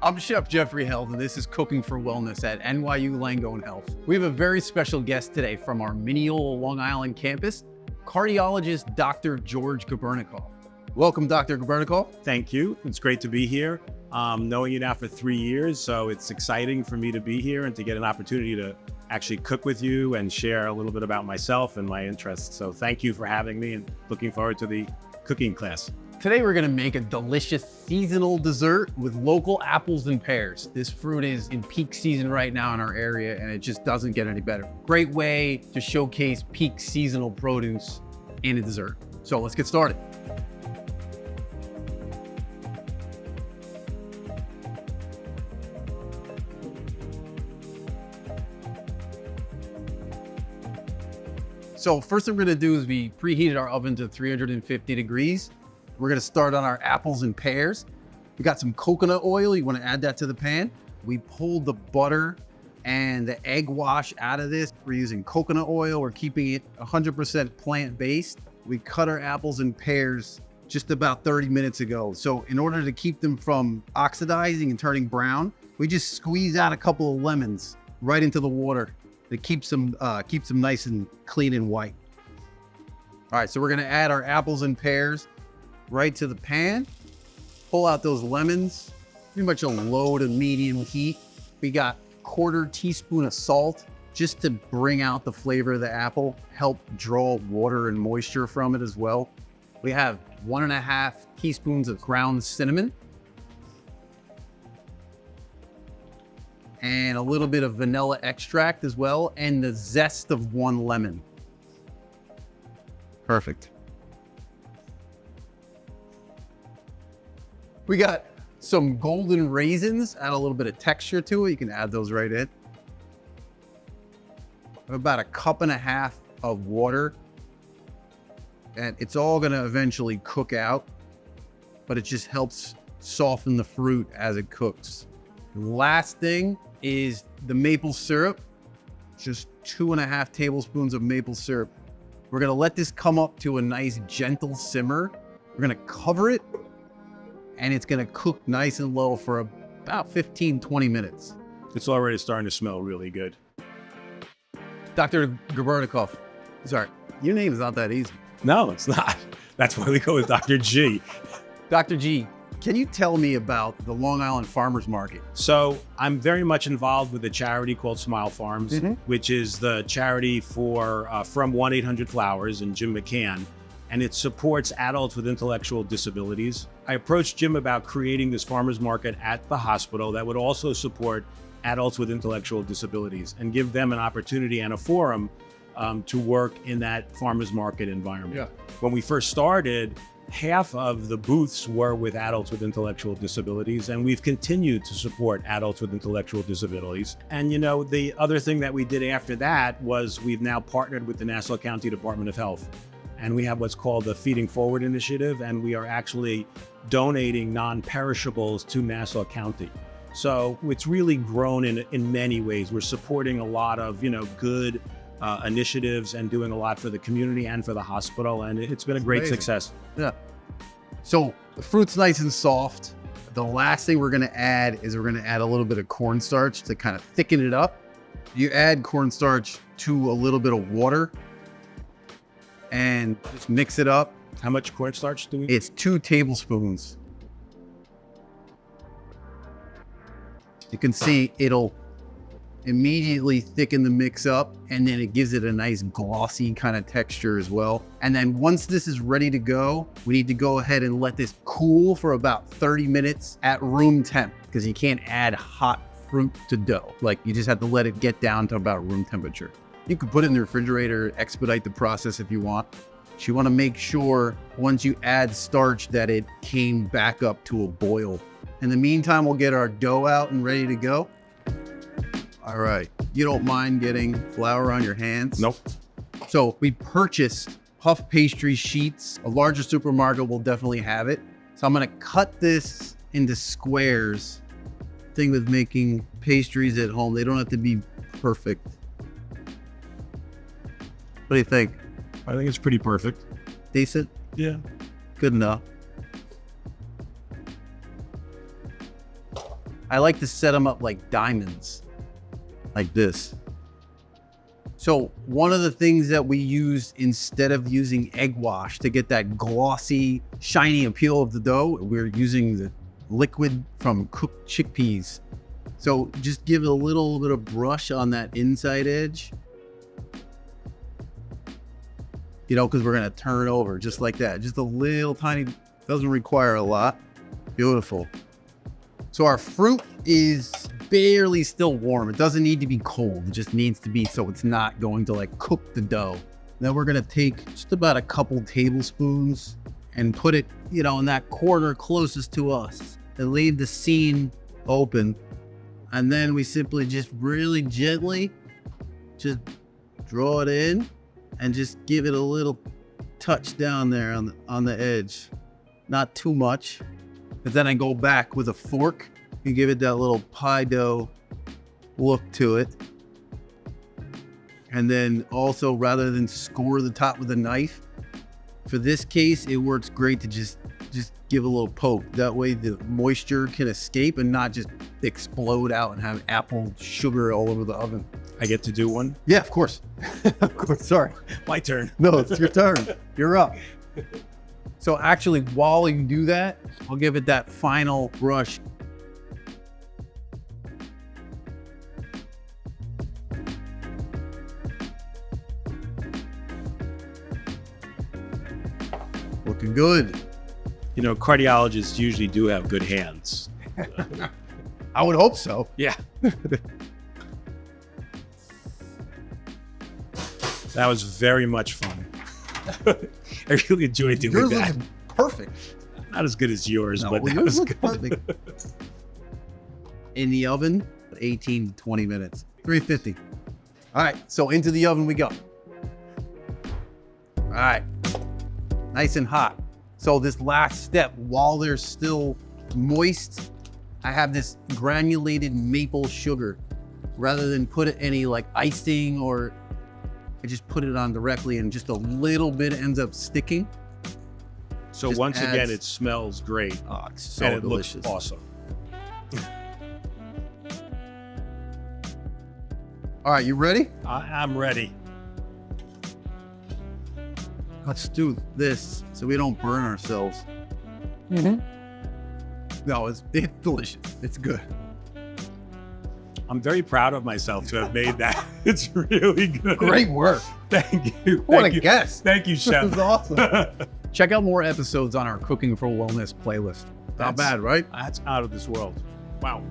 I'm Chef Jeffrey Held, and this is Cooking for Wellness at NYU Langone Health. We have a very special guest today from our Mineola, Long Island campus, cardiologist Dr. George Gubernikoff. Welcome, Dr. Gubernikoff. Thank you. It's great to be here. Knowing you now for 3 years, so it's exciting for me to be here and to get an opportunity to actually cook with you and share a little bit about myself and my interests. So thank you for having me, and looking forward to the cooking class. Today we're gonna make a delicious seasonal dessert with local apples and pears. This fruit is in peak season right now in our area, and it just doesn't get any better. Great way to showcase peak seasonal produce in a dessert. So let's get started. So first thing we're gonna do is we preheated our oven to 350 degrees. We're gonna start on our apples and pears. We got some coconut oil. You wanna add that to the pan. We pulled the butter and the egg wash out of this. We're using coconut oil. We're keeping it 100% plant-based. We cut our apples and pears just about 30 minutes ago. So in order to keep them from oxidizing and turning brown, we just squeeze out a couple of lemons right into the water. That keeps them nice and clean and white. All right, so we're gonna add our apples and pears right to the pan. Pull out those lemons, pretty much a low to medium heat. We got 1/4 teaspoon of salt just to bring out the flavor of the apple, help draw water and moisture from it as well. We have 1.5 teaspoons of ground cinnamon and a little bit of vanilla extract as well, and the zest of 1 lemon. Perfect. We got some golden raisins, add a little bit of texture to it. You can add those right in. About 1.5 cups of water. And it's all gonna eventually cook out, but it just helps soften the fruit as it cooks. Last thing is the maple syrup, just 2.5 tablespoons of maple syrup. We're gonna let this come up to a nice gentle simmer. We're gonna cover it, and it's gonna cook nice and low for about 15-20 minutes. It's already starting to smell really good. Dr. Gubernikoff, sorry, your name is not that easy. No, it's not. That's why we go with Dr. G. Dr. G, can you tell me about the Long Island Farmers Market? So I'm very much involved with a charity called Smile Farms, which is the charity for from 1-800-Flowers and Jim McCann, and it supports adults with intellectual disabilities. I approached Jim about creating this farmers market at the hospital that would also support adults with intellectual disabilities and give them an opportunity and a forum to work in that farmers market environment. Yeah. When we first started, half of the booths were with adults with intellectual disabilities, and we've continued to support adults with intellectual disabilities. And you know, the other thing that we did after that was we've now partnered with the Nassau County Department of Health, and we have what's called the Feeding Forward initiative, and we are actually donating non-perishables to Nassau County. So it's really grown in many ways. We're supporting a lot of, you know, good initiatives and doing a lot for the community and for the hospital, and it's been a great success. Yeah. So the fruit's nice and soft. The last thing we're gonna add is we're gonna add a little bit of cornstarch to kind of thicken it up. You add cornstarch to a little bit of water and just mix it up. How much cornstarch do we? It's 2 tablespoons. You can see it'll immediately thicken the mix up, and then it gives it a nice glossy kind of texture as well. And then once this is ready to go, we need to go ahead and let this cool for about 30 minutes at room temp, because you can't add hot fruit to dough. Like, you just have to let it get down to about room temperature. You can put it in the refrigerator, expedite the process if you want. But you want to make sure once you add starch that it came back up to a boil. In the meantime, we'll get our dough out and ready to go. All right, you don't mind getting flour on your hands? Nope. So we purchased puff pastry sheets. A larger supermarket will definitely have it. So I'm gonna cut this into squares. Thing with making pastries at home, they don't have to be perfect. What do you think? I think it's pretty perfect. Decent? Yeah. Good enough. I like to set them up like diamonds, like this. So one of the things that we use instead of using egg wash to get that glossy, shiny appeal of the dough, we're using the liquid from cooked chickpeas. So just give it a little bit of brush on that inside edge. You know, because we're gonna turn it over just like that. Just a little tiny, doesn't require a lot. Beautiful. So our fruit is barely still warm. It doesn't need to be cold. It just needs to be so it's not going to like cook the dough. Then we're gonna take just about a couple tablespoons and put it, you know, in that corner closest to us and leave the seam open. And then we simply just really gently just draw it in and just give it a little touch down there on the edge. Not too much. But then I go back with a fork and give it that little pie dough look to it. And then also, rather than score the top with a knife, for this case, it works great to just give a little poke. That way the moisture can escape and not just explode out and have apple sugar all over the oven. I get to do one? Yeah, of course. Of course, sorry. My turn. No, it's your turn. You're up. So actually, while you do that, I'll give it that final brush. Looking good. You know, cardiologists usually do have good hands. I would hope so. Yeah. That was very much fun. I really enjoyed doing Yours that. looks perfect. Not as good as yours, No, but that yours was looks good. perfect. In the oven, 18 to 20 minutes, 350. All right, so into the oven we go. All right, nice and hot. So this last step, while they're still moist, I have this granulated maple sugar. Rather than put any like icing, or I just put it on directly and just a little bit ends up sticking. So Just once again, adds- it smells great. Oh, it's so and it delicious. looks awesome. All right, you ready? I'm ready. Let's do this so we don't burn ourselves. No, it's delicious. It's good. I'm very proud of myself to have made that. It's really good. Great work. Thank you. What Thank a you. guess. Thank you, This Chef. is awesome. Check out more episodes on our Cooking for Wellness playlist. Not That's- bad, right? That's out of this world. Wow.